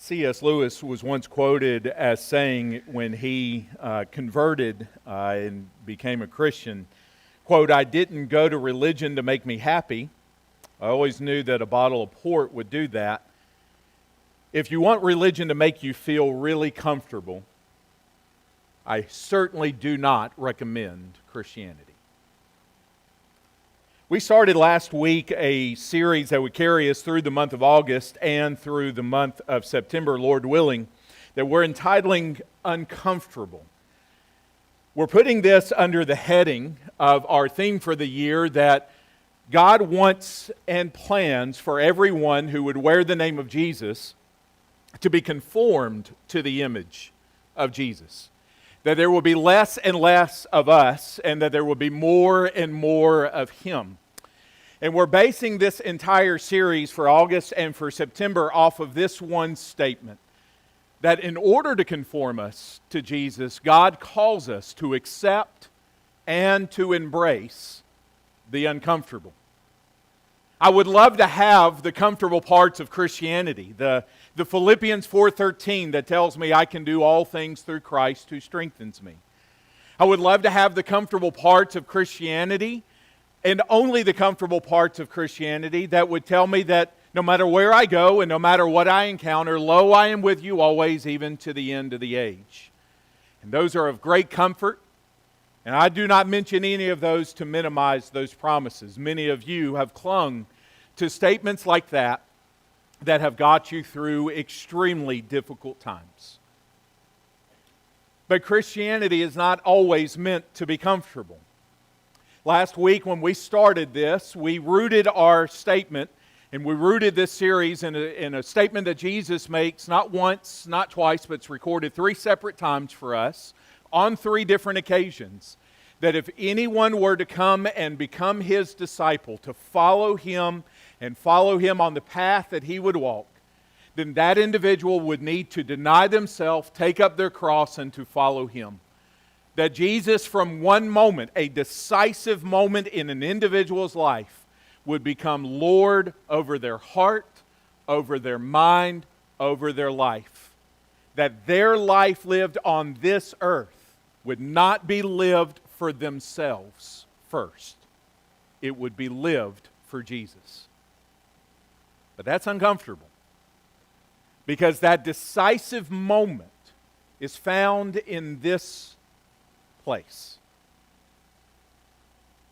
C.S. Lewis was once quoted as saying when he converted and became a Christian, quote, "I didn't go to religion to make me happy. I always knew that a bottle of port would do that. If you want religion to make you feel really comfortable, I certainly do not recommend Christianity." We started last week a series that would carry us through the month of August and through the month of September, Lord willing, that we're entitling Uncomfortable. We're putting this under the heading of our theme for the year that God wants and plans for everyone who would wear the name of Jesus to be conformed to the image of Jesus. That there will be less and less of us, and that there will be more and more of Him. And we're basing this entire series for August and for September off of this one statement, that in order to conform us to Jesus, God calls us to accept and to embrace the uncomfortable. I would love to have the comfortable parts of Christianity, the Philippians 4:13 that tells me I can do all things through Christ who strengthens me. I would love to have the comfortable parts of Christianity, and only the comfortable parts of Christianity that would tell me that no matter where I go and no matter what I encounter, lo, I am with you always, even to the end of the age. And those are of great comfort, and I do not mention any of those to minimize those promises. Many of you have clung to statements like that have got you through extremely difficult times. But Christianity is not always meant to be comfortable. Last week when we started this, we rooted our statement, and we rooted this series in a statement that Jesus makes not once, not twice, but it's recorded 3 separate times for us on 3 different occasions. That if anyone were to come and become His disciple, to follow Him and follow Him on the path that He would walk, then that individual would need to deny themselves, take up their cross, and to follow Him. That Jesus, from one moment, a decisive moment in an individual's life, would become Lord over their heart, over their mind, over their life. That their life lived on this earth would not be lived for themselves first. It would be lived for Jesus. But that's uncomfortable. Because that decisive moment is found in this place.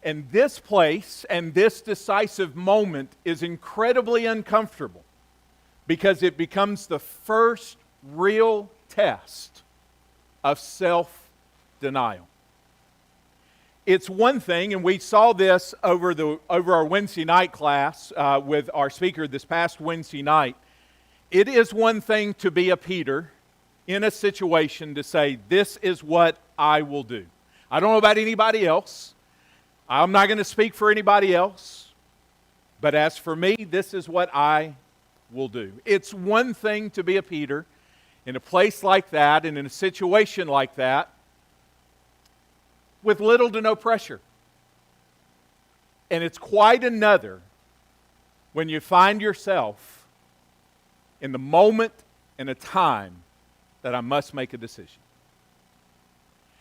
And this place and this decisive moment is incredibly uncomfortable because it becomes the first real test of self-denial. It's one thing, and we saw this over our Wednesday night class with our speaker this past Wednesday night. It is one thing to be a Peter in a situation to say, this is what I will do. I don't know about anybody else. I'm not going to speak for anybody else. But as for me, this is what I will do. It's one thing to be a Peter in a place like that and in a situation like that with little to no pressure. And it's quite another when you find yourself in the moment and a time that I must make a decision.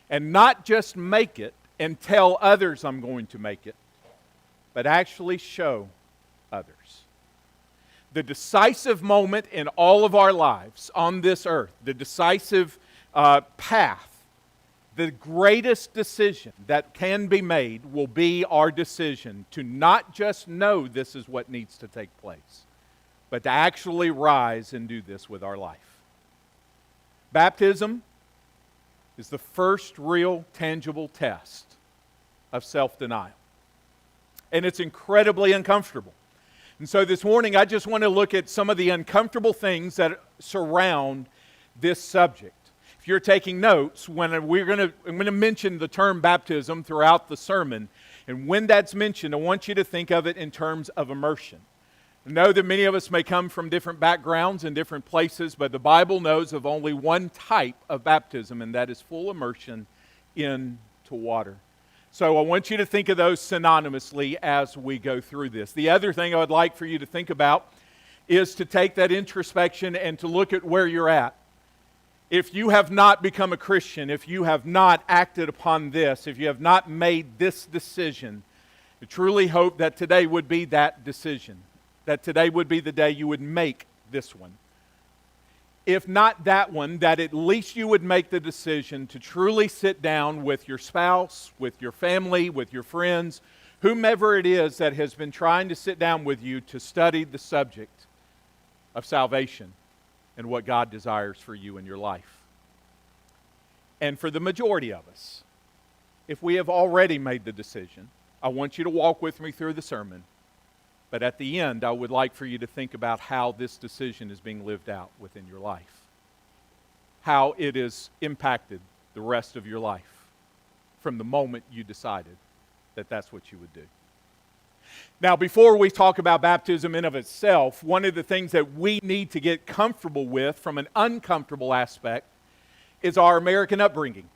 And not just make it and tell others I'm going to make it, but actually show others. The decisive moment in all of our lives on this earth, the decisive path, the greatest decision that can be made will be our decision to not just know this is what needs to take place, but to actually rise and do this with our life. Baptism is the first real tangible test of self-denial. And it's incredibly uncomfortable. And so this morning I just want to look at some of the uncomfortable things that surround this subject. If you're taking notes, I'm going to mention the term baptism throughout the sermon. And when that's mentioned, I want you to think of it in terms of immersion. I know that many of us may come from different backgrounds and different places, but the Bible knows of only one type of baptism, and that is full immersion into water. So I want you to think of those synonymously as we go through this. The other thing I would like for you to think about is to take that introspection and to look at where you're at. If you have not become a Christian, if you have not acted upon this, if you have not made this decision, I truly hope that today would be that decision, that today would be the day you would make this one. If not that one, that at least you would make the decision to truly sit down with your spouse, with your family, with your friends, whomever it is that has been trying to sit down with you to study the subject of salvation and what God desires for you in your life. And for the majority of us, if we have already made the decision, I want you to walk with me through the sermon. But at the end, I would like for you to think about how this decision is being lived out within your life. How it has impacted the rest of your life from the moment you decided that that's what you would do. Now, before we talk about baptism in of itself, one of the things that we need to get comfortable with from an uncomfortable aspect is our American upbringing.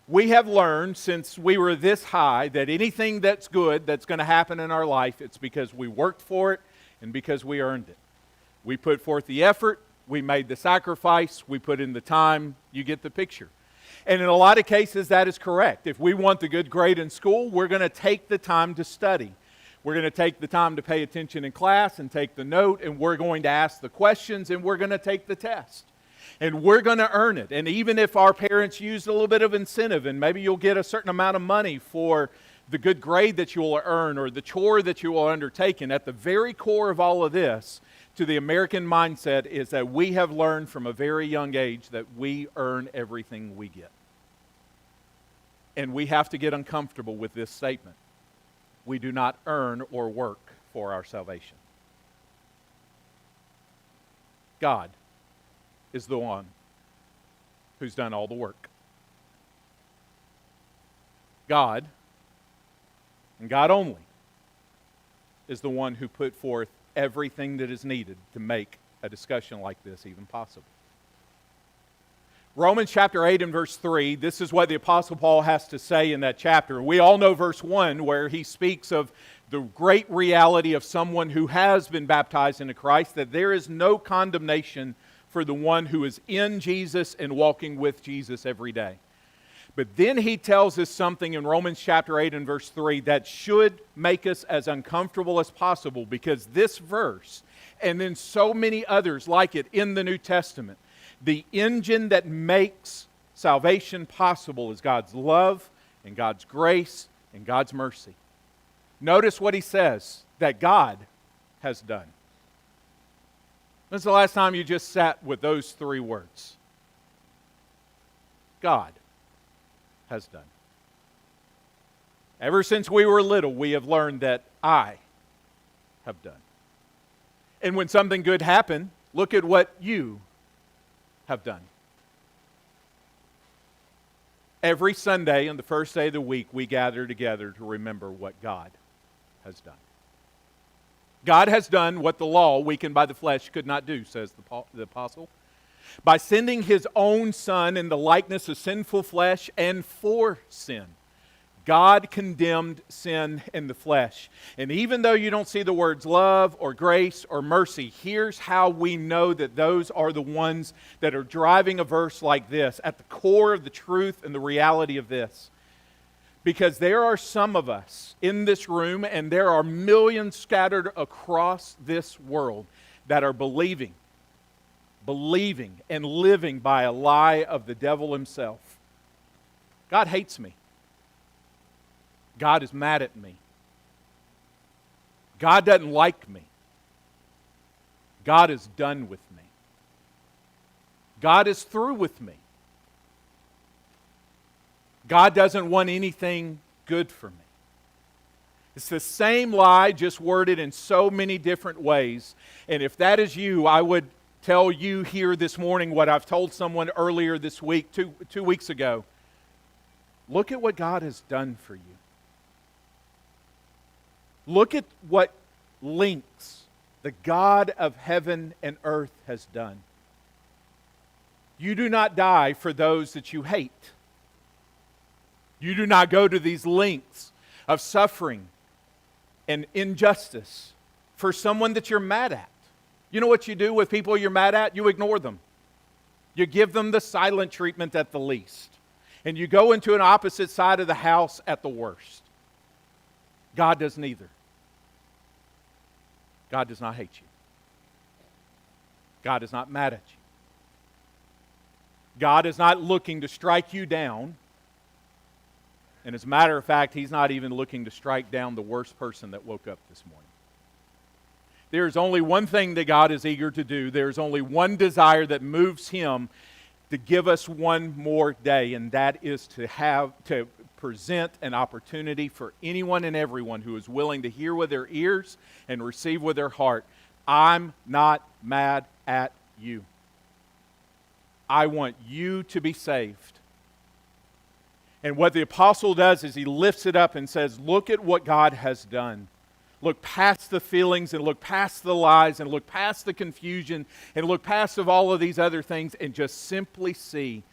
We have learned since we were this high that anything that's good that's going to happen in our life, it's because we worked for it and because we earned it. We put forth the effort, we made the sacrifice, we put in the time, you get the picture. And in a lot of cases, that is correct. If we want the good grade in school, we're going to take the time to study. We're going to take the time to pay attention in class and take the note, and we're going to ask the questions, and we're going to take the test. And we're going to earn it. And even if our parents used a little bit of incentive, and maybe you'll get a certain amount of money for the good grade that you will earn or the chore that you will undertake, and at the very core of all of this, to the American mindset, is that we have learned from a very young age that we earn everything we get. And we have to get uncomfortable with this statement. We do not earn or work for our salvation. God is the one who's done all the work. God, and God only, is the one who put forth everything that is needed to make a discussion like this even possible. Romans chapter 8 and verse 3, this is what the Apostle Paul has to say in that chapter. We all know verse 1 where he speaks of the great reality of someone who has been baptized into Christ, that there is no condemnation for the one who is in Jesus and walking with Jesus every day. But then he tells us something in Romans chapter 8 and verse 3 that should make us as uncomfortable as possible, because this verse, and then so many others like it in the New Testament, the engine that makes salvation possible is God's love and God's grace and God's mercy. Notice what he says, that God has done. When's the last time you just sat with those three words? God has done. Ever since we were little, we have learned that I have done. And when something good happened, look at what you have done. Every Sunday on the first day of the week, we gather together to remember what God has done. God has done what the law, weakened by the flesh, could not do, says the apostle. By sending his own Son in the likeness of sinful flesh and for sin, God condemned sin in the flesh. And even though you don't see the words love or grace or mercy, here's how we know that those are the ones that are driving a verse like this, at the core of the truth and the reality of this. Because there are some of us in this room, and there are millions scattered across this world that are believing and living by a lie of the devil himself. God hates me. God is mad at me. God doesn't like me. God is done with me. God is through with me. God doesn't want anything good for me. It's the same lie, just worded in so many different ways. And if that is you, I would tell you here this morning what I've told someone earlier this week, two weeks ago. Look at what God has done for you. Look at what links the God of heaven and earth has done. You do not die for those that you hate. You do not go to these lengths of suffering and injustice for someone that you're mad at. You know what you do with people you're mad at? You ignore them. You give them the silent treatment at the least. And you go into an opposite side of the house at the worst. God does neither. God does not hate you. God is not mad at you. God is not looking to strike you down. And as a matter of fact, He's not even looking to strike down the worst person that woke up this morning. There's only one thing that God is eager to do. There's only one desire that moves Him to give us one more day, and that is to present an opportunity for anyone and everyone who is willing to hear with their ears and receive with their heart. I'm not mad at you. I want you to be saved. And what the apostle does is he lifts it up and says, look at what God has done. Look past the feelings and look past the lies and look past the confusion and look past of all of these other things and just simply see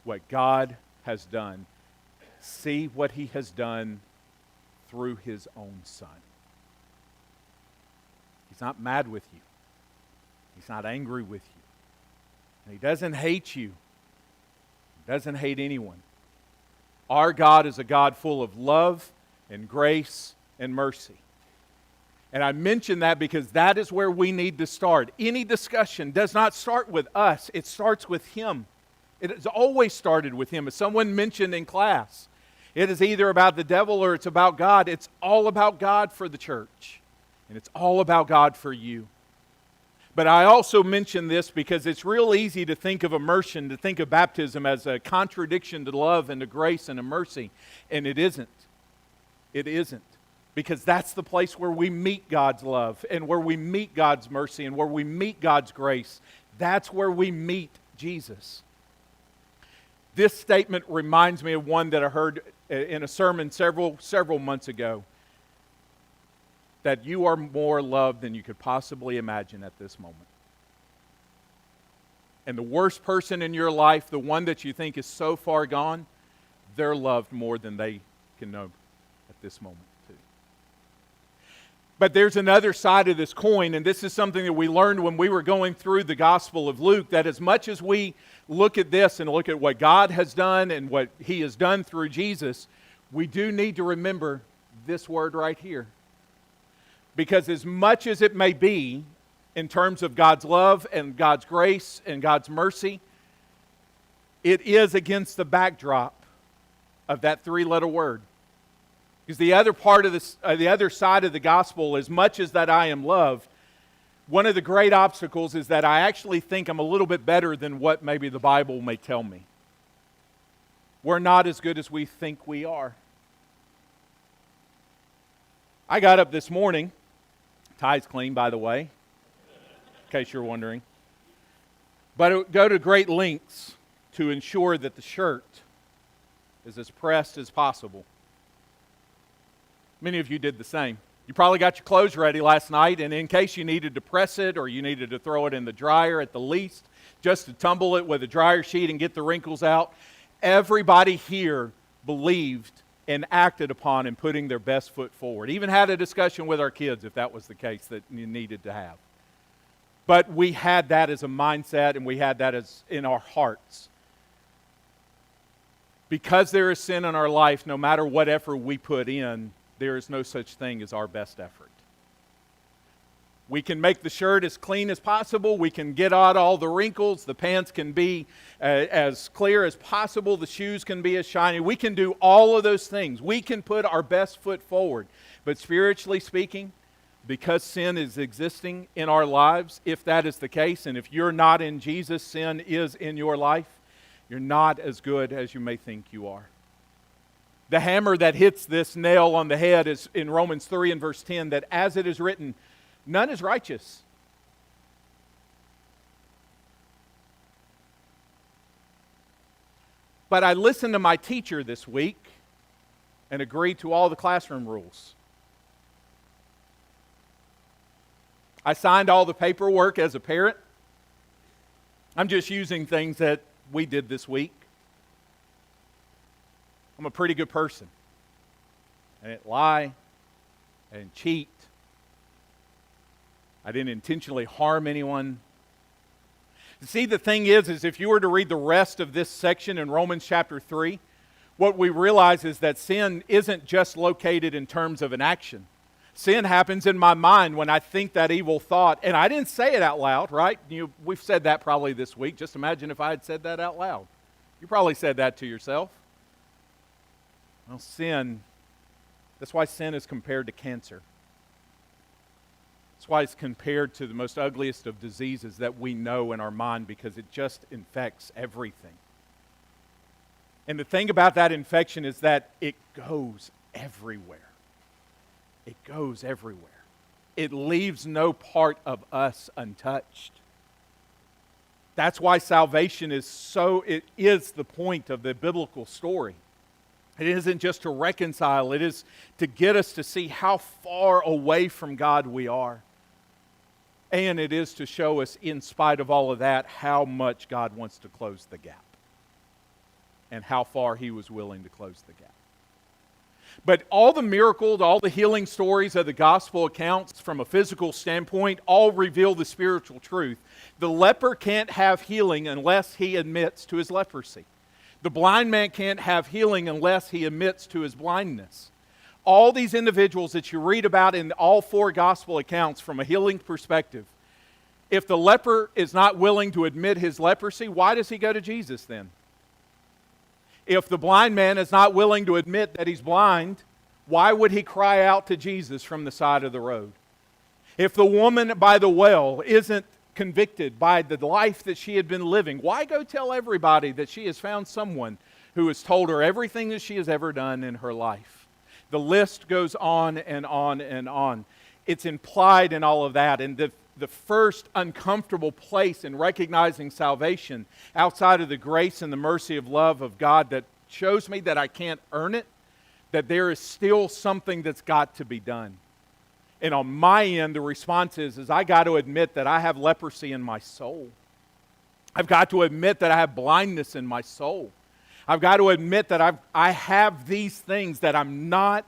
what God has done. See what He has done through His own Son. He's not mad with you. He's not angry with you. And He doesn't hate you. He doesn't hate anyone. Our God is a God full of love and grace and mercy. And I mention that because that is where we need to start. Any discussion does not start with us. It starts with Him. It has always started with Him. As someone mentioned in class, it is either about the devil or it's about God. It's all about God for the church. And it's all about God for you. But I also mention this because it's real easy to think of immersion, to think of baptism as a contradiction to love and to grace and to mercy. And it isn't. It isn't. Because that's the place where we meet God's love and where we meet God's mercy and where we meet God's grace. That's where we meet Jesus. This statement reminds me of one that I heard in a sermon several months ago. That you are more loved than you could possibly imagine at this moment. And the worst person in your life, the one that you think is so far gone, they're loved more than they can know at this moment. But there's another side of this coin, and this is something that we learned when we were going through the Gospel of Luke, that as much as we look at this and look at what God has done and what He has done through Jesus, we do need to remember this word right here. Because as much as it may be, in terms of God's love and God's grace and God's mercy, it is against the backdrop of that three-letter word. Because the other part of this, the other side of the gospel, as much as that I am loved, one of the great obstacles is that I actually think I'm a little bit better than what maybe the Bible may tell me. We're not as good as we think we are. I got up this morning, tie's clean by the way, in case you're wondering, but I go to great lengths to ensure that the shirt is as pressed as possible. Many of you did the same. You probably got your clothes ready last night, and in case you needed to press it or you needed to throw it in the dryer at the least, just to tumble it with a dryer sheet and get the wrinkles out, everybody here believed and acted upon in putting their best foot forward. Even had a discussion with our kids if that was the case that you needed to have. But we had that as a mindset, and we had that as in our hearts. Because there is sin in our life, no matter what effort we put in, there is no such thing as our best effort. We can make the shirt as clean as possible. We can get out all the wrinkles. The pants can be as clear as possible. The shoes can be as shiny. We can do all of those things. We can put our best foot forward. But spiritually speaking, because sin is existing in our lives, if that is the case, and if you're not in Jesus, sin is in your life, you're not as good as you may think you are. The hammer that hits this nail on the head is in Romans 3 and verse 10, that as it is written, none is righteous. But I listened to my teacher this week and agreed to all the classroom rules. I signed all the paperwork as a parent. I'm just using things that we did this week. I'm a pretty good person. I didn't lie. I didn't cheat. I didn't intentionally harm anyone. See, the thing is if you were to read the rest of this section in Romans chapter 3, what we realize is that sin isn't just located in terms of an action. Sin happens in my mind when I think that evil thought, and I didn't say it out loud, right? We've said that probably this week. Just imagine if I had said that out loud. You probably said that to yourself. Well, that's why sin is compared to cancer. That's why it's compared to the most ugliest of diseases that we know in our mind, because it just infects everything. And the thing about that infection is that it goes everywhere. It goes everywhere. It leaves no part of us untouched. That's why salvation it is the point of the biblical story. It isn't just to reconcile, it is to get us to see how far away from God we are. And it is to show us, in spite of all of that, how much God wants to close the gap. And how far He was willing to close the gap. But all the miracles, all the healing stories of the gospel accounts from a physical standpoint all reveal the spiritual truth. The leper can't have healing unless he admits to his leprosy. The blind man can't have healing unless he admits to his blindness. All these individuals that you read about in all four gospel accounts from a healing perspective, if the leper is not willing to admit his leprosy, why does he go to Jesus then? If the blind man is not willing to admit that he's blind, why would he cry out to Jesus from the side of the road? If the woman by the well isn't convicted by the life that she had been living, why go tell everybody that she has found someone who has told her everything that she has ever done in her life? The list goes on and on and on. It's implied in all of that. And the first uncomfortable place in recognizing salvation outside of the grace and the mercy of love of God that shows me that I can't earn it, that there is still something that's got to be done. And on my end, the response is I got to admit that I have leprosy in my soul. I've got to admit that I have blindness in my soul. I've got to admit that I have these things, that I'm not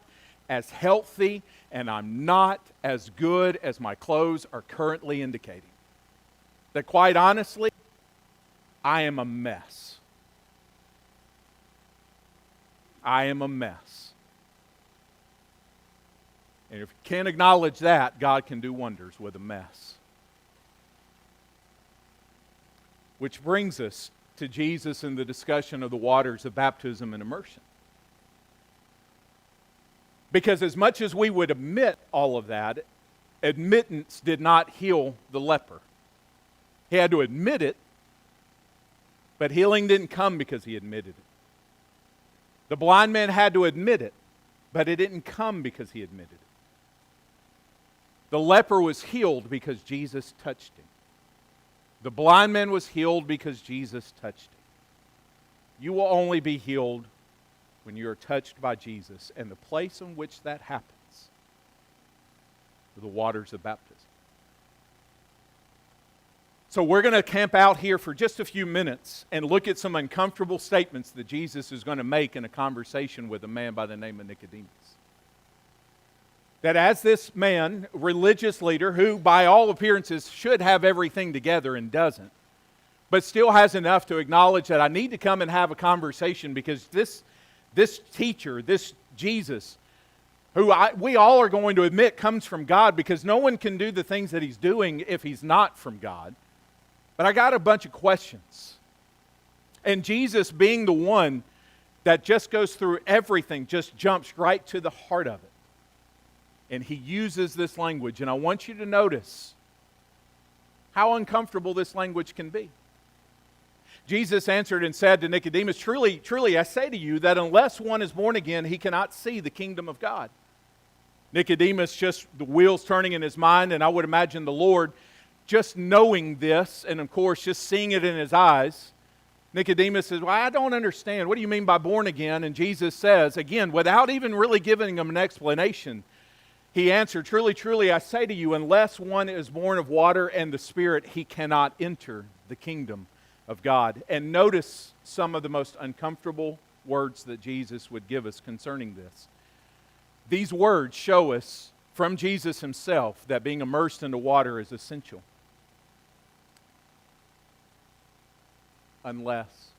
as healthy and I'm not as good as my clothes are currently indicating. That quite honestly, I am a mess. I am a mess. And if you can't acknowledge that, God can do wonders with a mess. Which brings us to Jesus and the discussion of the waters of baptism and immersion. Because as much as we would admit all of that, admittance did not heal the leper. He had to admit it, but healing didn't come because he admitted it. The blind man had to admit it, but it didn't come because he admitted it. The leper was healed because Jesus touched him. The blind man was healed because Jesus touched him. You will only be healed when you are touched by Jesus, and the place in which that happens are the waters of baptism. So we're going to camp out here for just a few minutes and look at some uncomfortable statements that Jesus is going to make in a conversation with a man by the name of Nicodemus. That as this man, religious leader, who by all appearances should have everything together and doesn't, but still has enough to acknowledge that I need to come and have a conversation because this teacher, this Jesus, who we all are going to admit comes from God, because no one can do the things that he's doing if he's not from God. But I got a bunch of questions. And Jesus, being the one that just goes through everything, just jumps right to the heart of it. And he uses this language. And I want you to notice how uncomfortable this language can be. Jesus answered and said to Nicodemus, "Truly, truly, I say to you that unless one is born again, he cannot see the kingdom of God." Nicodemus, just the wheels turning in his mind, and I would imagine the Lord just knowing this, and of course just seeing it in his eyes. Nicodemus says, "Well, I don't understand. What do you mean by born again?" And Jesus says, again, without even really giving him an explanation, he answered, "Truly, truly, I say to you, unless one is born of water and the Spirit, he cannot enter the kingdom of God." And notice some of the most uncomfortable words that Jesus would give us concerning this. These words show us from Jesus himself that being immersed into water is essential. Unless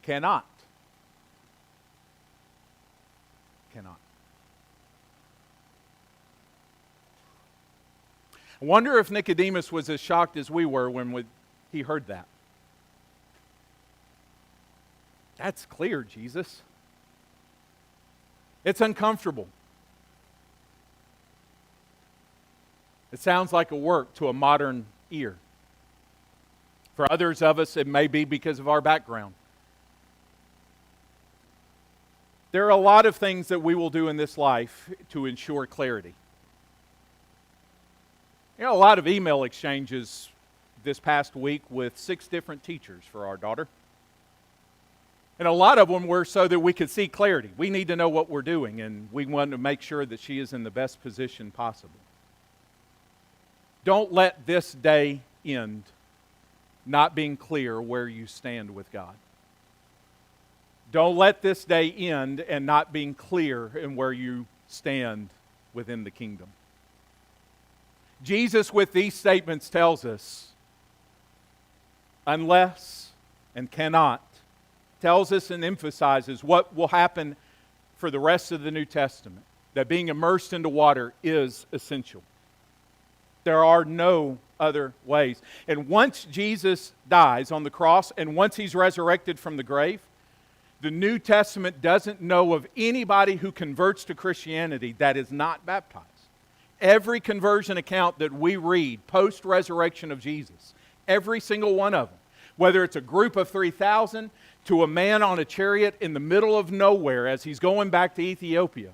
cannot. I wonder if Nicodemus was as shocked as we were when he heard that. That's clear, Jesus. It's uncomfortable. It sounds like a work to a modern ear. For others of us, it may be because of our background. There are a lot of things that we will do in this life to ensure clarity. You know, a lot of email exchanges this past week with 6 different teachers for our daughter. And a lot of them were so that we could see clarity. We need to know what we're doing, and we want to make sure that she is in the best position possible. Don't let this day end not being clear where you stand with God. Don't let this day end and not being clear in where you stand within the kingdom. Jesus, with these statements, tells us, unless and cannot, tells us and emphasizes what will happen for the rest of the New Testament, that being immersed into water is essential. There are no other ways. And once Jesus dies on the cross and once he's resurrected from the grave, the New Testament doesn't know of anybody who converts to Christianity that is not baptized. Every conversion account that we read post-resurrection of Jesus, every single one of them, whether it's a group of 3,000 to a man on a chariot in the middle of nowhere as he's going back to Ethiopia,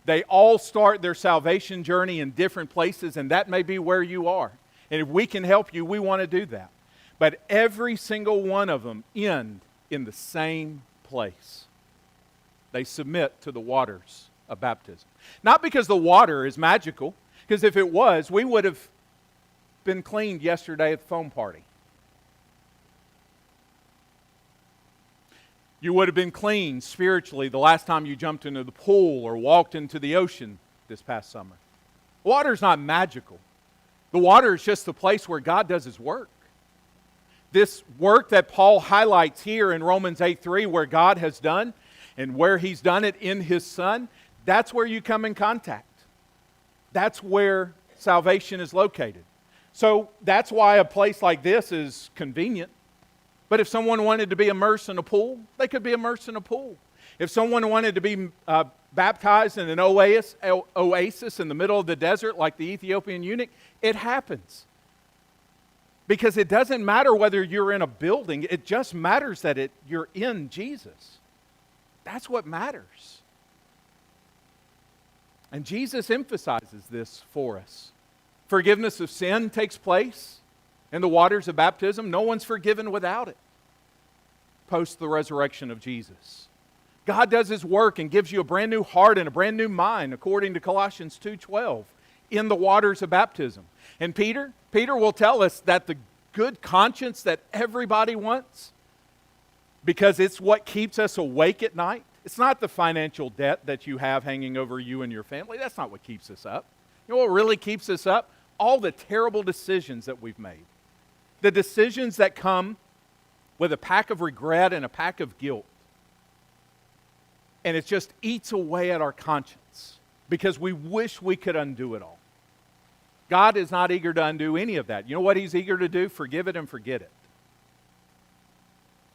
they all start their salvation journey in different places, and that may be where you are. And if we can help you, we want to do that. But every single one of them end in the same place. They submit to the waters of baptism. Not because the water is magical, because if it was, we would have been cleaned yesterday at the foam party. You would have been clean spiritually the last time you jumped into the pool or walked into the ocean this past summer. Water is not magical. The water is just the place where God does His work. This work that Paul highlights here in Romans 8:3, where God has done and where He's done it in His Son, that's where you come in contact. That's where salvation is located. So that's why a place like this is convenient. But if someone wanted to be immersed in a pool, they could be immersed in a pool. If someone wanted to be baptized in an oasis in the middle of the desert like the Ethiopian eunuch, it happens. Because it doesn't matter whether you're in a building, it just matters that you're in Jesus. That's what matters. And Jesus emphasizes this for us. Forgiveness of sin takes place in the waters of baptism. No one's forgiven without it post the resurrection of Jesus. God does His work and gives you a brand new heart and a brand new mind, according to Colossians 2:12, in the waters of baptism. And Peter will tell us that the good conscience that everybody wants, because it's what keeps us awake at night. It's not the financial debt that you have hanging over you and your family. That's not what keeps us up. You know what really keeps us up? All the terrible decisions that we've made. The decisions that come with a pack of regret and a pack of guilt. And it just eats away at our conscience because we wish we could undo it all. God is not eager to undo any of that. You know what He's eager to do? Forgive it and forget it.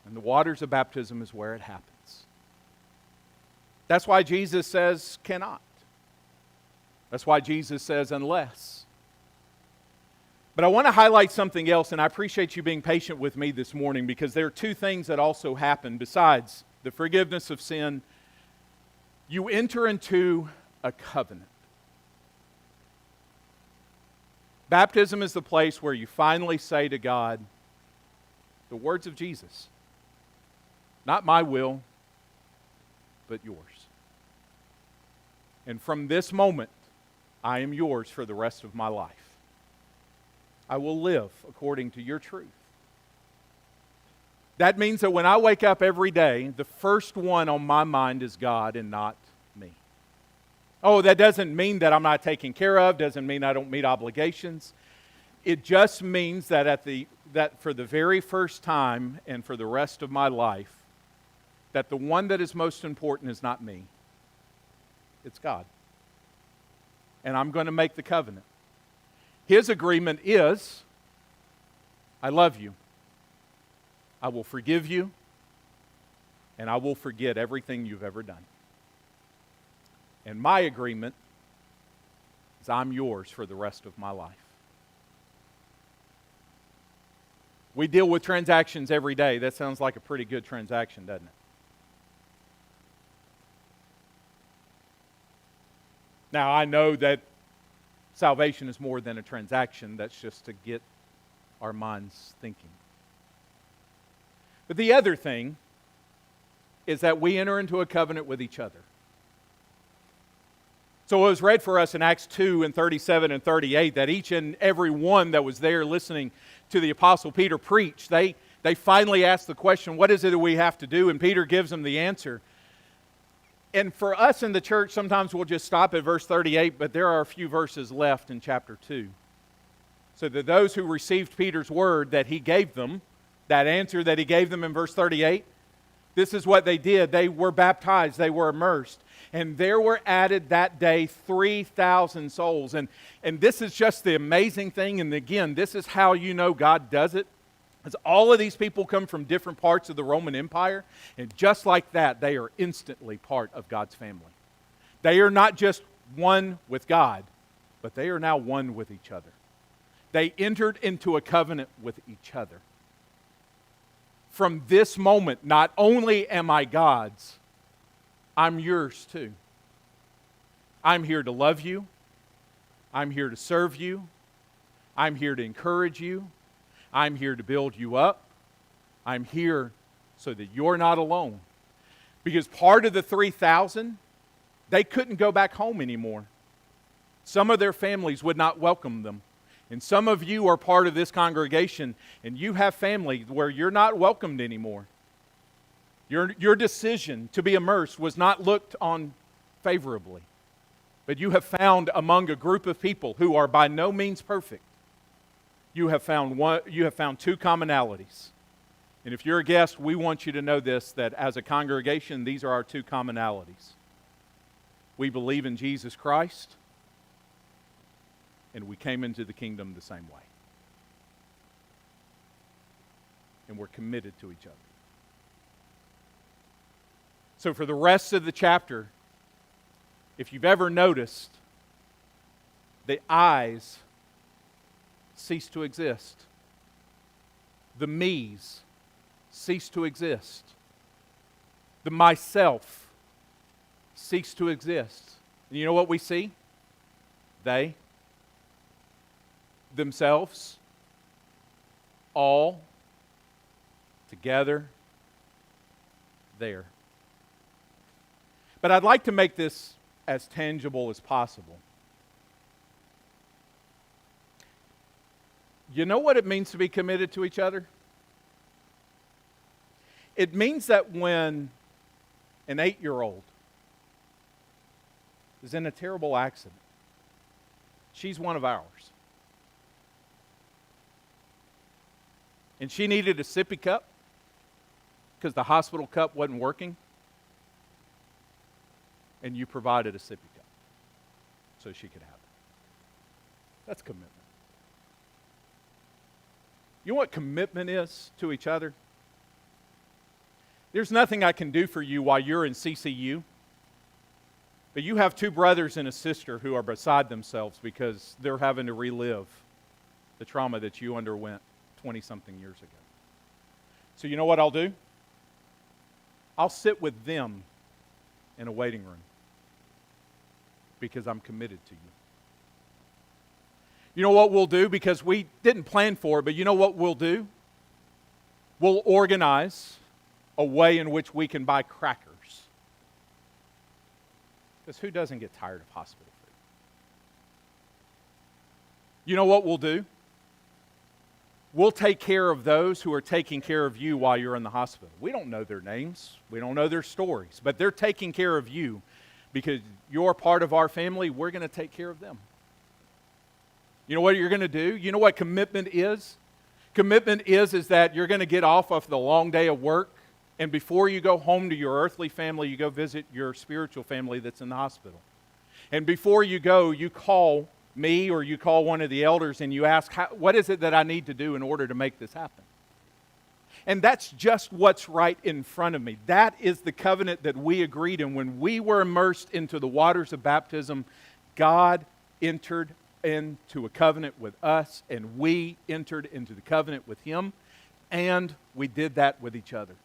And the waters of baptism is where it happens. That's why Jesus says cannot. That's why Jesus says unless. But I want to highlight something else, and I appreciate you being patient with me this morning because there are 2 things that also happen besides the forgiveness of sin. You enter into a covenant. Baptism is the place where you finally say to God the words of Jesus. Not my will, but yours. And from this moment, I am yours for the rest of my life. I will live according to your truth. That means that when I wake up every day, the first one on my mind is God and not me. Oh, that doesn't mean that I'm not taken care of, doesn't mean I don't meet obligations. It just means that that for the very first time and for the rest of my life, that the one that is most important is not me. It's God. And I'm going to make the covenant. His agreement is, I love you. I will forgive you. And I will forget everything you've ever done. And my agreement is I'm yours for the rest of my life. We deal with transactions every day. That sounds like a pretty good transaction, doesn't it? Now, I know that salvation is more than a transaction. That's just to get our minds thinking. But the other thing is that we enter into a covenant with each other. So it was read for us in Acts 2 and 37 and 38 that each and every one that was there listening to the Apostle Peter preach, they finally asked the question, what is it that we have to do? And Peter gives them the answer. And for us in the church, sometimes we'll just stop at verse 38, but there are a few verses left in chapter 2. So that those who received Peter's word that he gave them, that answer that he gave them in verse 38, this is what they did. They were baptized. They were immersed. And there were added that day 3,000 souls. And this is just the amazing thing. And again, this is how you know God does it. As all of these people come from different parts of the Roman Empire. And just like that, they are instantly part of God's family. They are not just one with God, but they are now one with each other. They entered into a covenant with each other. From this moment, not only am I God's, I'm yours too. I'm here to love you. I'm here to serve you. I'm here to encourage you. I'm here to build you up. I'm here so that you're not alone. Because part of the 3,000, they couldn't go back home anymore. Some of their families would not welcome them. And some of you are part of this congregation, and you have family where you're not welcomed anymore. Your decision to be immersed was not looked on favorably. But you have found among a group of people who are by no means perfect, you have found two commonalities. And if you're a guest, we want you to know this, that as a congregation, these are our two commonalities. We believe in Jesus Christ, and we came into the kingdom the same way. And we're committed to each other. So for the rest of the chapter, if you've ever noticed, the I's cease to exist. The me's cease to exist. The myself cease to exist. And you know what we see? They, themselves, all, together, there. But I'd like to make this as tangible as possible. You know what it means to be committed to each other? It means that when an 8-year-old is in a terrible accident, she's one of ours. And she needed a sippy cup because the hospital cup wasn't working. And you provided a sippy cup so she could have it. That's commitment. You know what commitment is to each other? There's nothing I can do for you while you're in CCU, but you have two brothers and a sister who are beside themselves because they're having to relive the trauma that you underwent 20-something years ago. So you know what I'll do? I'll sit with them in a waiting room because I'm committed to you. You know what we'll do? Because we didn't plan for it, but you know what we'll do? We'll organize a way in which we can buy crackers. Because who doesn't get tired of hospital food? You know what we'll do? We'll take care of those who are taking care of you while you're in the hospital. We don't know their names. We don't know their stories. But they're taking care of you because you're part of our family. We're going to take care of them. You know what you're going to do? You know what commitment is? Commitment is that you're going to get off of the long day of work, and before you go home to your earthly family, you go visit your spiritual family that's in the hospital. And before you go, you call me or you call one of the elders and you ask, what is it that I need to do in order to make this happen? And that's just what's right in front of me. That is the covenant that we agreed in. When we were immersed into the waters of baptism, God entered into a covenant with us, and we entered into the covenant with Him, and we did that with each other.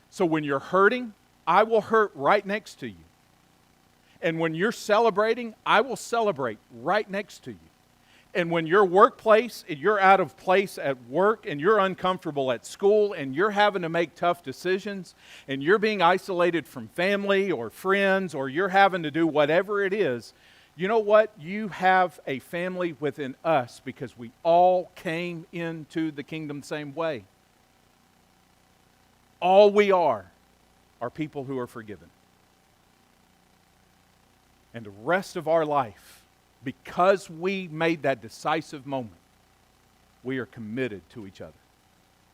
So when you're hurting, I will hurt right next to you. And when you're celebrating, I will celebrate right next to you. And when your workplace, you're out of place at work, and you're uncomfortable at school, and you're having to make tough decisions, and you're being isolated from family or friends, or you're having to do whatever it is, you know what? You have a family within us because we all came into the kingdom the same way. All we are people who are forgiven. And the rest of our life, because we made that decisive moment, we are committed to each other.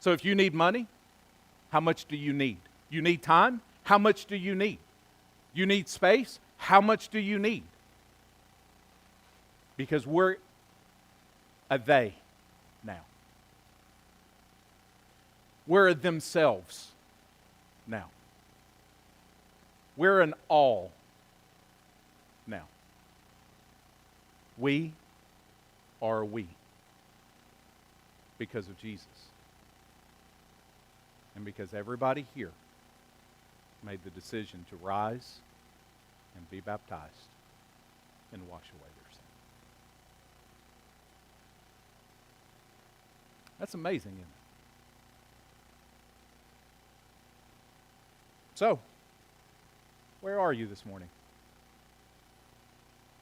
So if you need money, how much do you need? You need time? How much do you need? You need space? How much do you need? Because we're a they now. We're a themselves now. We're an all now. We are we because of Jesus. And because everybody here made the decision to rise and be baptized and wash away their sin. That's amazing, isn't it? So, where are you this morning?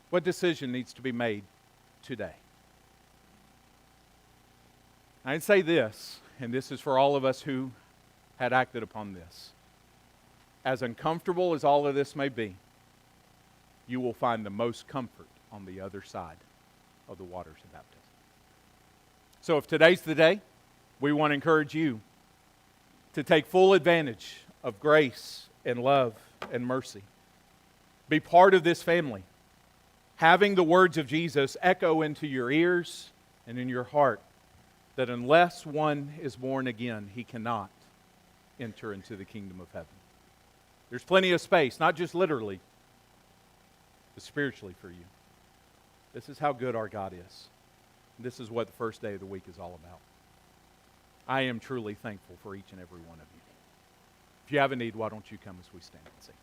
What decision needs to be made today? I'd say this, and this is for all of us who had acted upon this. As uncomfortable as all of this may be, you will find the most comfort on the other side of the waters of baptism. So if today's the day, we want to encourage you to take full advantage of grace and love and mercy. Be part of this family, having the words of Jesus echo into your ears and in your heart, that unless one is born again, he cannot enter into the kingdom of heaven. There's plenty of space, not just literally, but spiritually for you. This is how good our God is. This is what the first day of the week is all about. I am truly thankful for each and every one of you. If you have a need, why don't you come as we stand and sing?